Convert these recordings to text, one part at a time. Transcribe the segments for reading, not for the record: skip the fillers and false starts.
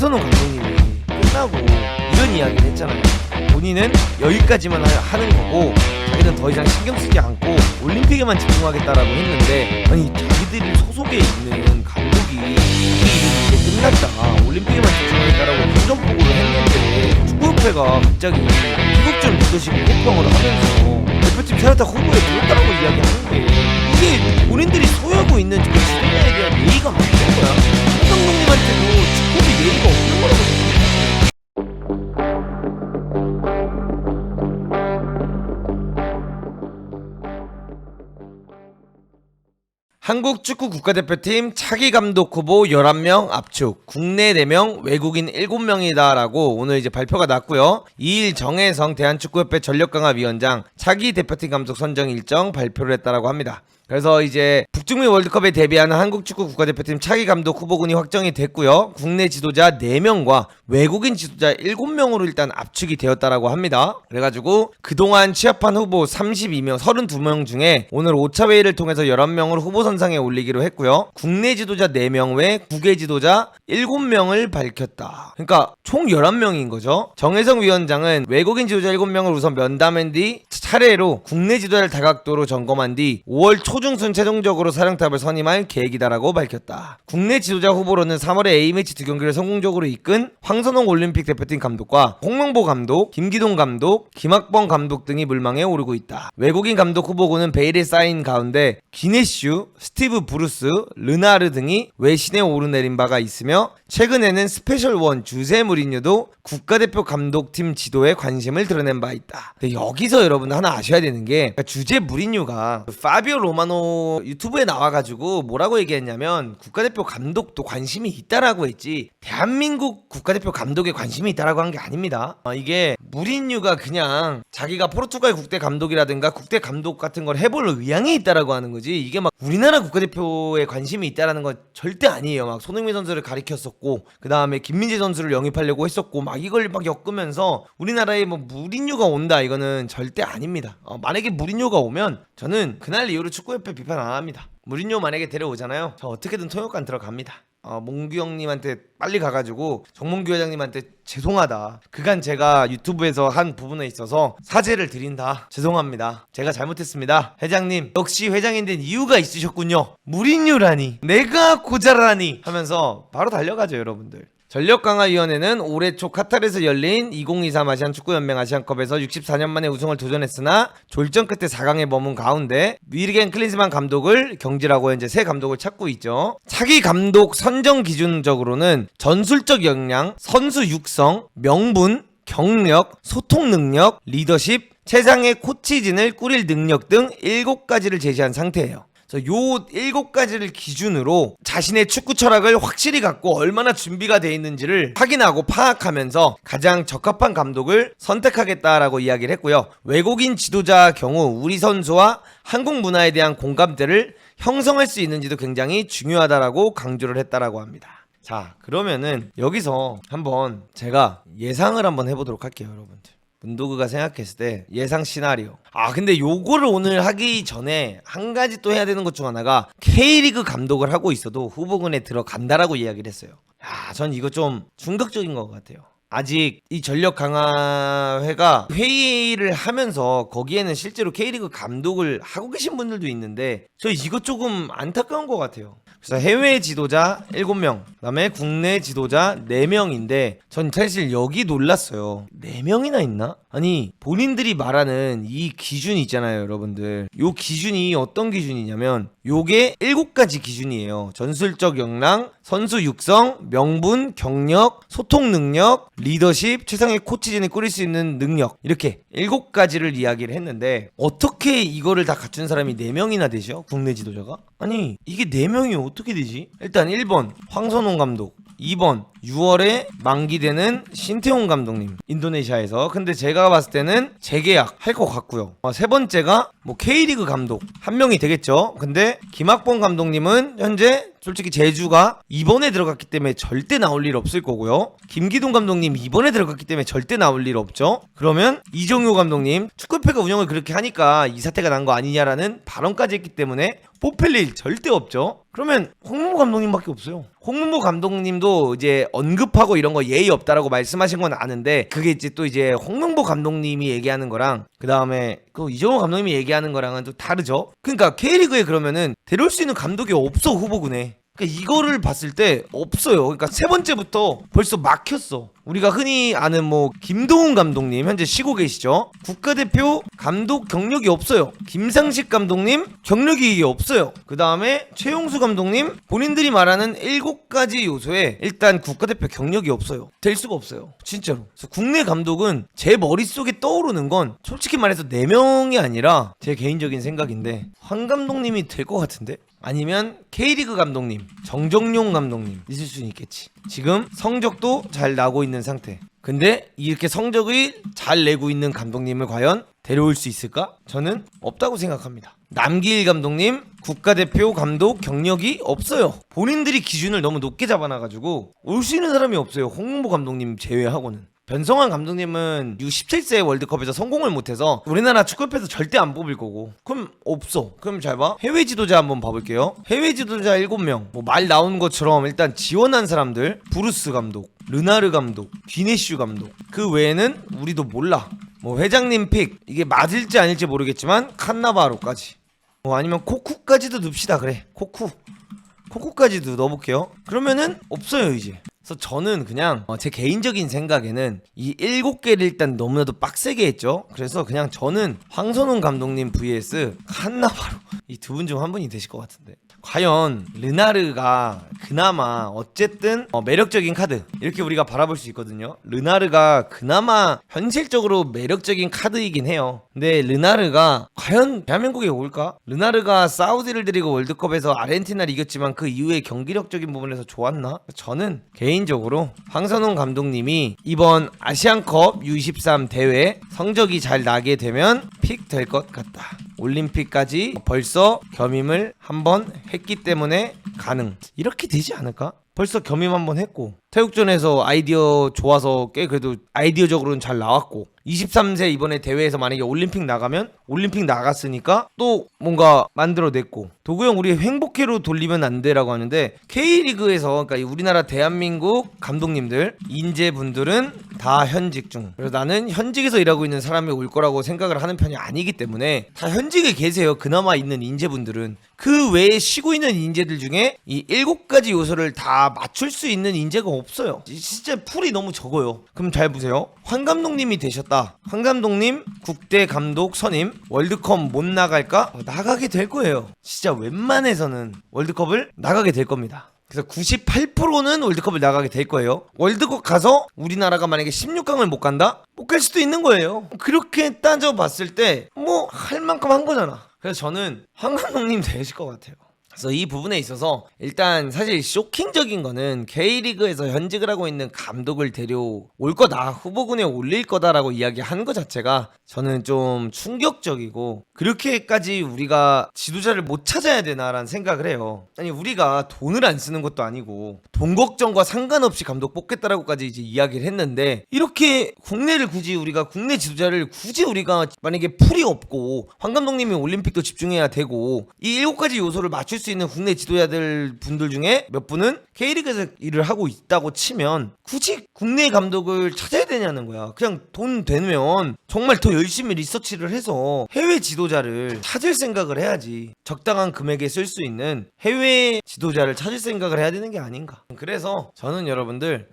황선홍 감독님이 끝나고 이런 이야기를 했잖아요. 본인은 여기까지만 하는 거고 자기는 더 이상 신경 쓰지 않고 올림픽에만 집중하겠다라고 했는데, 아니 자기들이 소속에 있는 감독이 이제 끝났다, 올림픽에만 집중하겠다라고 긍정포고를 했는데 축구협회가 갑자기 피국전 리더십 호평을 하면서 대표팀 세웠다 후보에 들었다라고 이야기하는데, 이게 본인들이 소유하고 있는 그 지도자에 대한 예의가 맞는 거야? 홍 감독님한테도 축구비 예의가 없는 거라고 생각해. 한국 축구 국가대표팀 차기 감독 후보 11명 압축, 국내 4명, 외국인 7명이다라고 오늘 이제 발표가 났고요. 2일 정혜성 대한축구협회 전력강화위원장 차기 대표팀 감독 선정 일정 발표를 했다라고 합니다. 그래서 이제 북중미 월드컵에 데뷔하는 한국 축구 국가대표팀 차기 감독 후보군이 확정이 됐고요. 국내 지도자 4명과 외국인 지도자 7명으로 일단 압축이 되었다라고 합니다. 그래가지고 그동안 취합한 후보 32명 중에 오늘 5차 회의를 통해서 11명을 후보 선상에 올리기로 했고요. 국내 지도자 4명 외 국외 지도자 7명을 밝혔다. 그러니까 총 11명인 거죠. 정혜성 위원장은 외국인 지도자 7명을 우선 면담한 뒤 차례로 국내 지도자를 다각도로 점검한 뒤 5월 초중순 최종적으로 사령탑을 선임할 계획이다라고 밝혔다. 국내 지도자 후보로는 3월에 A매치 2경기를 성공적으로 이끈 황선홍 올림픽 대표팀 감독과 홍명보 감독, 김기동 감독, 김학범 감독 등이 물망에 오르고 있다. 외국인 감독 후보군은 베일에 쌓인 가운데 기네슈, 스티브 브루스, 르나르 등이 외신에 오르내린 바가 있으며, 최근에는 스페셜 원 주세 무리뉴도 국가대표 감독팀 지도에 관심을 드러낸 바 있다. 근데 여기서 여러분들 하나 아셔야 되는 게, 그러니까 주제 무리뉴가 파비오 로마노 유튜브에 나와가지고 뭐라고 얘기했냐면 국가대표 감독도 관심이 있다라고 했지 대한민국 국가대표 감독에 관심이 있다라고 한 게 아닙니다. 이게 무리뉴가 그냥 자기가 포르투갈 국대 감독이라든가 국대 감독 같은 걸 해볼 의향이 있다라고 하는 거지, 이게 막 우리나라 국가대표에 관심이 있다라는 건 절대 아니에요. 막 손흥민 선수를 가리켰었고 그 다음에 김민재 선수를 영입하려고 했었고 막 이걸 막 엮으면서 우리나라에 뭐 무리뉴가 온다, 이거는 절대 아닙니다. 만약에 무리뉴가 오면 저는 그날 이후로 축구협회 비판 안 합니다. 무리뉴 만약에 데려오잖아요, 저 어떻게든 통역관 들어갑니다. 몽규 형님한테 빨리 가가지고 정몽규 회장님한테 죄송하다, 그간 제가 유튜브에서 한 부분에 있어서 사죄를 드린다, 죄송합니다, 제가 잘못했습니다, 회장님 역시 회장인 된 이유가 있으셨군요, 무리뉴라니 내가 고자라니 하면서 바로 달려가죠. 여러분들, 전력강화위원회는 올해 초 카타르에서 열린 2023 아시안축구연맹 아시안컵에서 64년 만에 우승을 도전했으나 졸전 끝에 4강에 머문 가운데 위르겐 클린스만 감독을 경질하고 현재 새 감독을 찾고 있죠. 차기 감독 선정 기준적으로는 전술적 역량, 선수 육성, 명분, 경력, 소통 능력, 리더십, 최상의 코치진을 꾸릴 능력 등 7가지를 제시한 상태예요. 요 7가지를 기준으로 자신의 축구 철학을 확실히 갖고 얼마나 준비가 돼 있는지를 확인하고 파악하면서 가장 적합한 감독을 선택하겠다라고 이야기를 했고요. 외국인 지도자 경우 우리 선수와 한국 문화에 대한 공감대를 형성할 수 있는지도 굉장히 중요하다라고 강조를 했다라고 합니다. 자, 그러면은 여기서 한번 제가 예상을 한번 해보도록 할게요. 여러분들, 문도그가 생각했을 때 예상 시나리오. 근데 요거를 오늘 하기 전에 한 가지 또 해야 되는 것 중 하나가 K리그 감독을 하고 있어도 후보군에 들어간다라고 이야기를 했어요. 전 이거 좀 충격적인 것 같아요. 아직 이 전력 강화회가 회의를 하면서 거기에는 실제로 K리그 감독을 하고 계신 분들도 있는데 저 이거 조금 안타까운 것 같아요. 그래서 해외 지도자 7명, 그다음에 국내 지도자 4명인데 전 사실 여기 놀랐어요. 4명이나 있나? 아니, 본인들이 말하는 이 기준이 있잖아요, 여러분들. 요 기준이 어떤 기준이냐면 요게 7가지 기준이에요. 전술적 역량, 선수 육성, 명분, 경력, 소통 능력, 리더십, 최상의 코치진을 꾸릴 수 있는 능력, 이렇게 7가지를 이야기를 했는데 어떻게 이거를 다 갖춘 사람이 4명이나 되죠? 국내 지도자가? 아니, 이게 4명이 어떻게 되지? 일단 1번 황선홍 감독, 2번 6월에 만기되는 신태용 감독님, 인도네시아에서. 근데 제가 봤을 때는 재계약 할 것 같고요. 세 번째가 뭐 K리그 감독 한 명이 되겠죠. 근데 김학범 감독님은 현재 솔직히 제주가 2번에 들어갔기 때문에 절대 나올 일 없을 거고요. 김기동 감독님 2번에 들어갔기 때문에 절대 나올 일 없죠. 그러면 이정효 감독님, 축구협회가 운영을 그렇게 하니까 이 사태가 난 거 아니냐라는 발언까지 했기 때문에 뽑힐 일 절대 없죠. 그러면 홍문보 감독님밖에 없어요. 홍문보 감독님도 이제 언급하고 이런 거 예의 없다라고 말씀하신 건 아는데, 그게 이제 또 이제 홍문보 감독님이 얘기하는 거랑 그 다음에 그 이정호 감독님이 얘기하는 거랑은 또 다르죠. 그러니까 K리그에 그러면은 데려올 수 있는 감독이 없어, 후보군에. 그러니까 이거를 봤을 때 없어요. 그러니까 세 번째부터 벌써 막혔어. 우리가 흔히 아는 뭐 김도훈 감독님 현재 쉬고 계시죠. 국가대표 감독 경력이 없어요. 김상식 감독님 경력이 없어요. 그 다음에 최용수 감독님 본인들이 말하는 7가지 요소에 일단 국가대표 경력이 없어요. 될 수가 없어요. 진짜로. 그래서 국내 감독은 제 머릿속에 떠오르는 건 솔직히 말해서 4명이 아니라 제 개인적인 생각인데 황 감독님이 될 것 같은데? 아니면 K리그 감독님, 정정용 감독님 있을 수는 있겠지. 지금 성적도 잘 나고 있는 상태. 근데 이렇게 성적을 잘 내고 있는 감독님을 과연 데려올 수 있을까? 저는 없다고 생각합니다. 남기일 감독님 국가대표 감독 경력이 없어요. 본인들이 기준을 너무 높게 잡아놔가지고 올 수 있는 사람이 없어요. 홍문보 감독님 제외하고는. 변성환 감독님은 U17세 월드컵에서 성공을 못해서 우리나라 축구협회에서 절대 안 뽑을 거고, 그럼 없어. 그럼 잘 봐. 해외 지도자 한번 봐볼게요. 해외 지도자 7명 뭐 말 나오는 것처럼 일단 지원한 사람들, 브루스 감독, 르나르 감독, 귀네슈 감독, 그 외에는 우리도 몰라. 뭐 회장님 픽 이게 맞을지 아닐지 모르겠지만 칸나바로까지, 뭐 아니면 코쿠까지도 넣읍시다. 그래, 코쿠까지도 넣어볼게요. 그러면은 없어요 이제. 그래서 저는 그냥 제 개인적인 생각에는 이 7개를 일단 너무나도 빡세게 했죠. 그래서 그냥 저는 황선홍 감독님 vs 칸나바로 이 두 분 중 한 분이 되실 것 같은데, 과연 르나르가 그나마 어쨌든 매력적인 카드 이렇게 우리가 바라볼 수 있거든요. 르나르가 그나마 현실적으로 매력적인 카드이긴 해요. 근데 르나르가 과연 대한민국에 올까? 르나르가 사우디를 데리고 월드컵에서 아르헨티나를 이겼지만 그 이후에 경기력적인 부분에서 좋았나? 저는 개인적으로 황선홍 감독님이 이번 아시안컵 U23 대회 성적이 잘 나게 되면 픽 될 것 같다. 올림픽까지 벌써 겸임을 한번 했기 때문에 가능. 이렇게 되지 않을까? 벌써 겸임 한번 했고, 태국전에서 아이디어 좋아서 꽤 그래도 아이디어적으로는 잘 나왔고, 23세 이번에 대회에서 만약에 올림픽 나가면 올림픽 나갔으니까 또 뭔가 만들어냈고, 도구형 우리 행복회로 돌리면 안 돼라고 하는데, K리그에서 그러니까 우리나라 대한민국 감독님들 인재분들은 다 현직 중, 그래서 나는 현직에서 일하고 있는 사람이 올 거라고 생각을 하는 편이 아니기 때문에 다 현직에 계세요. 그나마 있는 인재분들은. 그 외에 쉬고 있는 인재들 중에 이 7가지 요소를 다 맞출 수 있는 인재가 없어요. 진짜 풀이 너무 적어요. 그럼 잘 보세요. 황 감독님이 되셨다. 황 감독님 국대 감독 선임, 월드컵 못 나갈까? 나가게 될 거예요. 진짜 웬만해서는 월드컵을 나가게 될 겁니다. 그래서 98%는 월드컵을 나가게 될 거예요. 월드컵 가서 우리나라가 만약에 16강을 못 간다? 못 갈 수도 있는 거예요. 그렇게 따져봤을 때 뭐 할 만큼 한 거잖아. 그래서 저는 황 감독님 되실 것 같아요. 그래서 이 부분에 있어서 일단 사실 쇼킹적인 거는 K리그에서 현직을 하고 있는 감독을 데려올 거다, 후보군에 올릴 거다라고 이야기하는 것 자체가 저는 좀 충격적이고, 그렇게까지 우리가 지도자를 못 찾아야 되나라는 생각을 해요. 아니 우리가 돈을 안 쓰는 것도 아니고 돈 걱정과 상관없이 감독 뽑겠다라고까지 이제 이야기를 했는데, 이렇게 국내를 굳이 우리가 국내 지도자를 굳이 우리가 만약에 풀이 없고 황 감독님이 올림픽도 집중해야 되고 이 7가지 요소를 맞출 수 있는 국내 지도자들 분들 중에 몇 분은 K리그에서 일을 하고 있다고 치면 굳이 국내 감독을 찾아야 되냐는 거야. 그냥 돈 되면 정말 더 열심히 리서치를 해서 해외 지도자를 찾을 생각을 해야지. 적당한 금액에 쓸 수 있는 해외 지도자를 찾을 생각을 해야 되는 게 아닌가. 그래서 저는 여러분들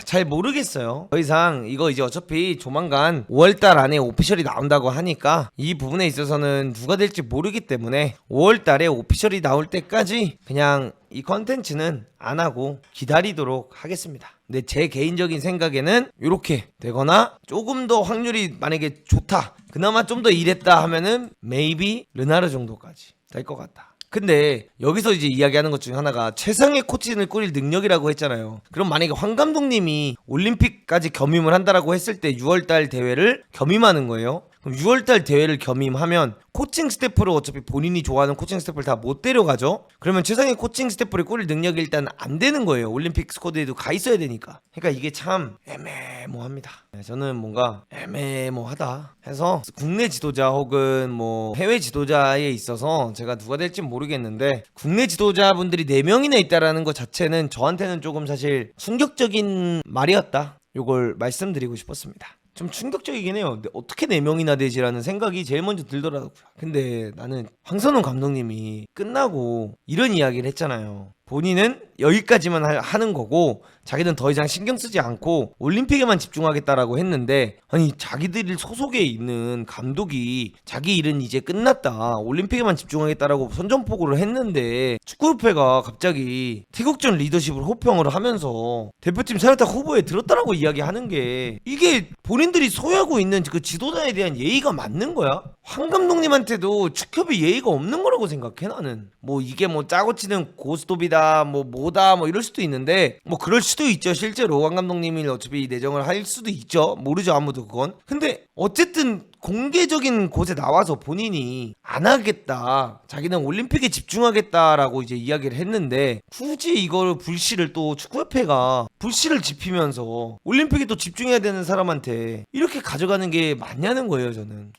잘 모르겠어요. 더 이상 이거 이제 어차피 조만간 5월달 안에 오피셜이 나온다고 하니까 이 부분에 있어서는 누가 될지 모르기 때문에 5월달에 오피셜이 나올 때까지 그냥 이 컨텐츠는 안 하고 기다리도록 하겠습니다. 근데 제 개인적인 생각에는 이렇게 되거나 조금 더 확률이 만약에 좋다, 그나마 좀 더 일했다 하면은 maybe 르나르 정도까지 될 것 같다. 근데 여기서 이제 이야기하는 것 중에 하나가 최상의 코치진을 꾸릴 능력이라고 했잖아요. 그럼 만약에 황 감독님이 올림픽까지 겸임을 한다라고 했을 때 6월달 대회를 겸임하는 거예요. 그럼 6월달 대회를 겸임하면 코칭 스태프로 어차피 본인이 좋아하는 코칭 스태프를 다 못 데려가죠. 그러면 최상의 코칭 스태프를 꾸릴 능력이 일단 안 되는 거예요. 올림픽 스쿼드에도 가 있어야 되니까. 그러니까 이게 참 애매모호합니다. 저는 뭔가 애매모호하다 해서 국내 지도자 혹은 뭐 해외 지도자에 있어서 제가 누가 될지 모르겠는데, 국내 지도자분들이 4명이나 있다라는 것 자체는 저한테는 조금 사실 충격적인 말이었다, 요걸 말씀드리고 싶었습니다. 좀 충격적이긴 해요. 근데 어떻게 4명이나 되지라는 생각이 제일 먼저 들더라고요. 근데 나는 황선홍 감독님이 끝나고 이런 이야기를 했잖아요. 본인은 여기까지만 하는 거고 자기는 더 이상 신경 쓰지 않고 올림픽에만 집중하겠다라고 했는데, 아니 자기들 소속에 있는 감독이 자기 일은 이제 끝났다, 올림픽에만 집중하겠다라고 선전포고를 했는데 축구협회가 갑자기 태국전 리더십을 호평을 하면서 대표팀 차례탁 후보에 들었다라고 이야기하는 게, 이게 본인들이 소유하고 있는 그 지도자에 대한 예의가 맞는 거야? 황 감독님한테도 축협이 예의가 없는 거라고 생각해. 나는 뭐 이게 뭐 짜고 치는 고스톱이다 뭐다 이럴 수도 있는데, 뭐 그럴 수도 있죠. 실제로 황 감독님이 어차피 내정을 할 수도 있죠. 모르죠, 아무도 그건. 근데 어쨌든 공개적인 곳에 나와서 본인이 안 하겠다, 자기는 올림픽에 집중하겠다라고 이제 이야기를 했는데, 굳이 이걸 불씨를 또 축구협회가 불씨를 지피면서 올림픽에 또 집중해야 되는 사람한테 이렇게 가져가는 게 맞냐는 거예요.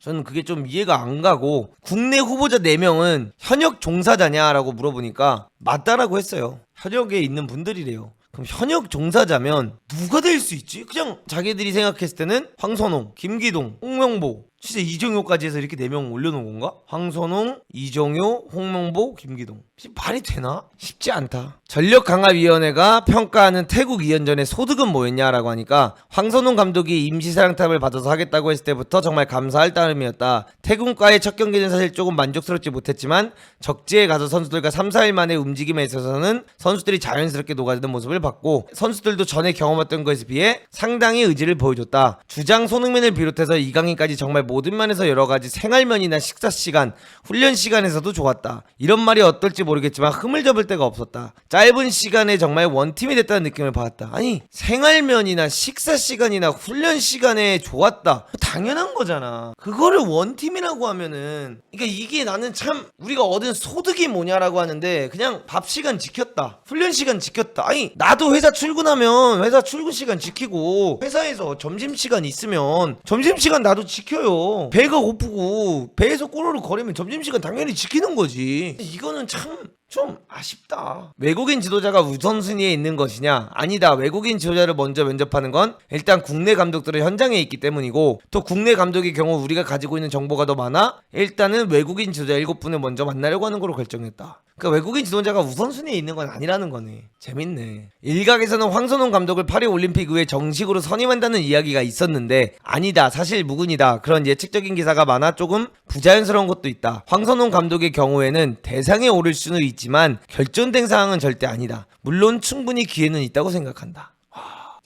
저는 그게 좀 이해가 안 가고, 국내 후보자 4명은 현역 종사자냐라고 물어보니까 맞다라고 했어요. 현역에 있는 분들이래요. 그럼 현역 종사자면 누가 될 수 있지? 그냥 자기들이 생각했을 때는 황선홍, 김기동, 홍명보, 진짜 이정효까지 해서 이렇게 4명 올려놓은 건가? 황선홍, 이정효, 홍명보, 김기동. 말이 되나? 쉽지 않다. 전력강화위원회가 평가하는 태국 2연전의 소득은 뭐였냐라고 하니까, 황선홍 감독이 임시사령탑을 받아서 하겠다고 했을 때부터 정말 감사할 따름이었다. 태국과의 첫 경기는 사실 조금 만족스럽지 못했지만 적지에 가서 선수들과 3-4일 만에 움직임에 있어서는 선수들이 자연스럽게 녹아드는 모습을 봤고, 선수들도 전에 경험했던 것에 비해 상당히 의지를 보여줬다. 주장 손흥민을 비롯해서 이강인까지 정말 모든 면에서 여러가지 생활면이나 식사시간, 훈련시간에서도 좋았다. 이런 말이 어떨지 모르겠지만 흠을 접을 데가 없었다. 짧은 시간에 정말 원팀이 됐다는 느낌을 받았다. 아니 생활면이나 식사시간이나 훈련시간에 좋았다, 당연한 거잖아. 그거를 원팀이라고 하면은, 그러니까 이게 나는 참, 우리가 얻은 소득이 뭐냐라고 하는데 그냥 밥시간 지켰다, 훈련시간 지켰다. 아니 나도 회사 출근하면 회사 출근시간 지키고, 회사에서 점심시간 있으면 점심시간 나도 지켜요. 배가 고프고 배에서 꼬르륵 거리면 점심시간 당연히 지키는 거지. 이거는 참 좀 아쉽다. 외국인 지도자가 우선순위에 있는 것이냐? 아니다. 외국인 지도자를 먼저 면접하는 건 일단 국내 감독들은 현장에 있기 때문이고, 또 국내 감독의 경우 우리가 가지고 있는 정보가 더 많아 일단은 외국인 지도자 7분을 먼저 만나려고 하는 걸로 결정했다. 그러니까 외국인 지도자가 우선순위에 있는 건 아니라는 거네. 재밌네. 일각에서는 황선홍 감독을 파리올림픽 후에 정식으로 선임한다는 이야기가 있었는데, 아니다, 사실 무근이다, 그런 예측적인 기사가 많아 조금 부자연스러운 것도 있다. 황선홍 감독의 경우에는 대상에 오를 수는 있지만 결정된 사항은 절대 아니다. 물론 충분히 기회는 있다고 생각한다.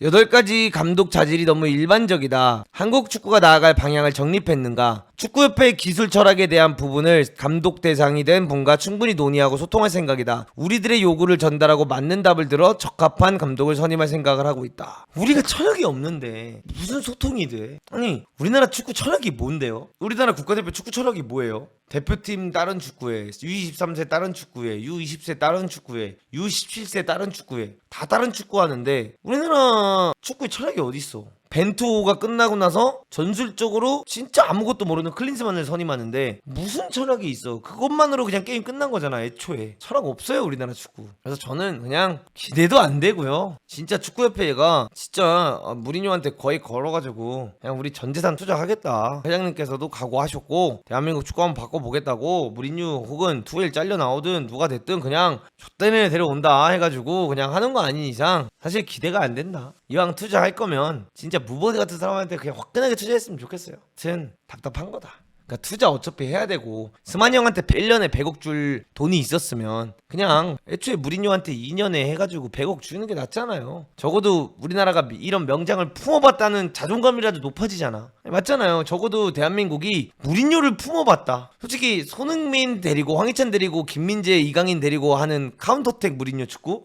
8가지 감독 자질이 너무 일반적이다. 한국 축구가 나아갈 방향을 정립했는가? 축구협회의 기술 철학에 대한 부분을 감독 대상이 된 분과 충분히 논의하고 소통할 생각이다. 우리들의 요구를 전달하고 맞는 답을 들어 적합한 감독을 선임할 생각을 하고 있다. 우리가 철학이 없는데 무슨 소통이 돼? 아니 우리나라 축구 철학이 뭔데요? 우리나라 국가대표 축구 철학이 뭐예요? 대표팀 다른 축구에, U23세 다른 축구에, U20세 다른 축구에, U17세 다른 축구에, 다 다른 축구 하는데 우리나라 축구의 철학이 어딨어? 벤투호가 끝나고 나서 전술적으로 진짜 아무것도 모르는 클린스만을 선임하는데 무슨 철학이 있어? 그것만으로 그냥 게임 끝난 거잖아. 애초에 철학 없어요 우리나라 축구. 그래서 저는 그냥 기대도 안 되고요. 진짜 축구협회가 진짜 무리뉴한테 거의 걸어가지고 그냥 우리 전재산 투자하겠다, 회장님께서도 각오하셨고, 대한민국 축구 한번 바꿔보겠다고 무리뉴 혹은 투엘 잘려 나오든 누가 됐든 그냥 좆대네 데려온다 해가지고 그냥 하는 거 아닌 이상 사실 기대가 안 된다. 이왕 투자할 거면 진짜 무버디 같은 사람한테 그냥 화끈하게 투자했으면 좋겠어요. 아무튼 답답한 거다. 그러니까 투자 어차피 해야 되고, 스만이 형한테 1년에 100억 줄 돈이 있었으면 그냥 애초에 무리뉴한테 2년에 해가지고 100억 주는 게 낫잖아요. 적어도 우리나라가 이런 명장을 품어봤다는 자존감이라도 높아지잖아. 맞잖아요. 적어도 대한민국이 무리뉴를 품어봤다. 솔직히 손흥민 데리고 황희찬 데리고 김민재 이강인 데리고 하는 카운터택 무리뉴 축구?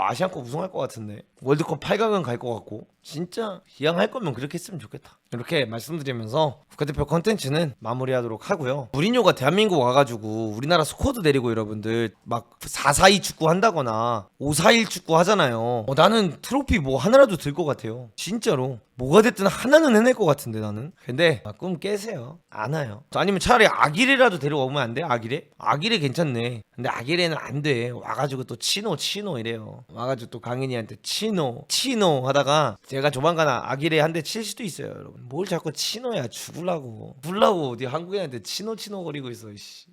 아시안컵 우승할 것 같은데. 월드컵 8강은 갈 것 같고. 진짜 이왕 할 거면 그렇게 했으면 좋겠다. 이렇게 말씀드리면서 국가대표 컨텐츠는 마무리하도록 하고요. 무리뉴가 대한민국 와가지고 우리나라 스쿼드 데리고 여러분들 막 4-4-2 축구 한다거나 5-4-1 축구 하잖아요. 나는 트로피 뭐 하나라도 들 것 같아요. 진짜로. 뭐가 됐든 하나는 해낼 것 같은데 나는. 근데 꿈 깨세요. 안 와요. 아니면 차라리 아기레라도 데려오면 안 돼? 아기레? 아기레 괜찮네. 근데 아기레는 안 돼. 와가지고 또 치노 이래요. 와가지고 또 강인이한테 치노 하다가 제가 조만간 아기레 한 대 칠 수도 있어요, 여러분. 뭘 자꾸 치노야. 죽을라고 어디 한국인한테 치노 거리고 있어. 씨.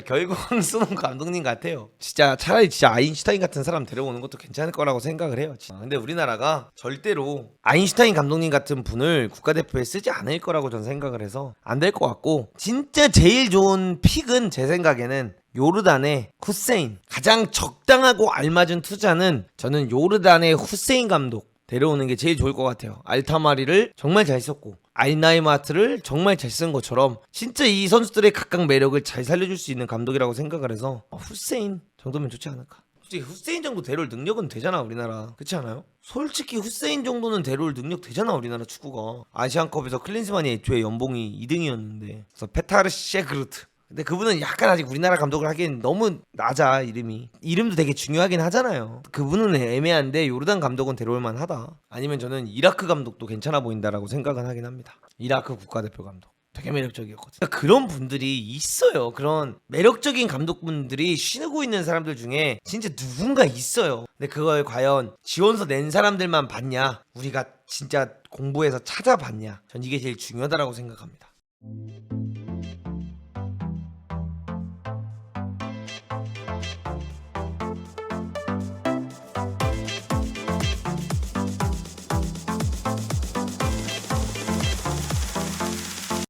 결국은 수능 감독님 같아요. 진짜 차라리 진짜 아인슈타인 같은 사람 데려오는 것도 괜찮을 거라고 생각을 해요. 근데 우리나라가 절대로 아인슈타인 감독님 같은 분을 국가대표에 쓰지 않을 거라고 전 생각을 해서 안 될 것 같고, 진짜 제일 좋은 픽은 제 생각에는 요르단의 후세인. 가장 적당하고 알맞은 투자는 저는 요르단의 후세인 감독 데려오는 게 제일 좋을 것 같아요. 알타마리를 정말 잘 썼고 알나이마트를 정말 잘 쓴 것처럼 진짜 이 선수들의 각각 매력을 잘 살려줄 수 있는 감독이라고 생각을 해서 후세인 정도면 좋지 않을까. 솔직히 후세인 정도 데려올 능력은 되잖아, 우리나라. 그렇지 않아요? 솔직히 후세인 정도는 데려올 능력 되잖아, 우리나라 축구가. 아시안컵에서 클린스만이 애초에 연봉이 2등이었는데 그래서 페타르 셰그루트. 근데 그분은 약간 아직 우리나라 감독을 하기엔 너무 낮아. 이름도 되게 중요하긴 하잖아요. 그분은 애매한데 요르단 감독은 데려올 만하다. 아니면 저는 이라크 감독도 괜찮아 보인다라고 생각은 하긴 합니다. 이라크 국가대표 감독 되게 매력적이었거든요. 그러니까 그런 분들이 있어요. 그런 매력적인 감독분들이 쉬고 있는 사람들 중에 진짜 누군가 있어요. 근데 그걸 과연 지원서 낸 사람들만 봤냐, 우리가 진짜 공부해서 찾아봤냐, 전 이게 제일 중요하다라고 생각합니다.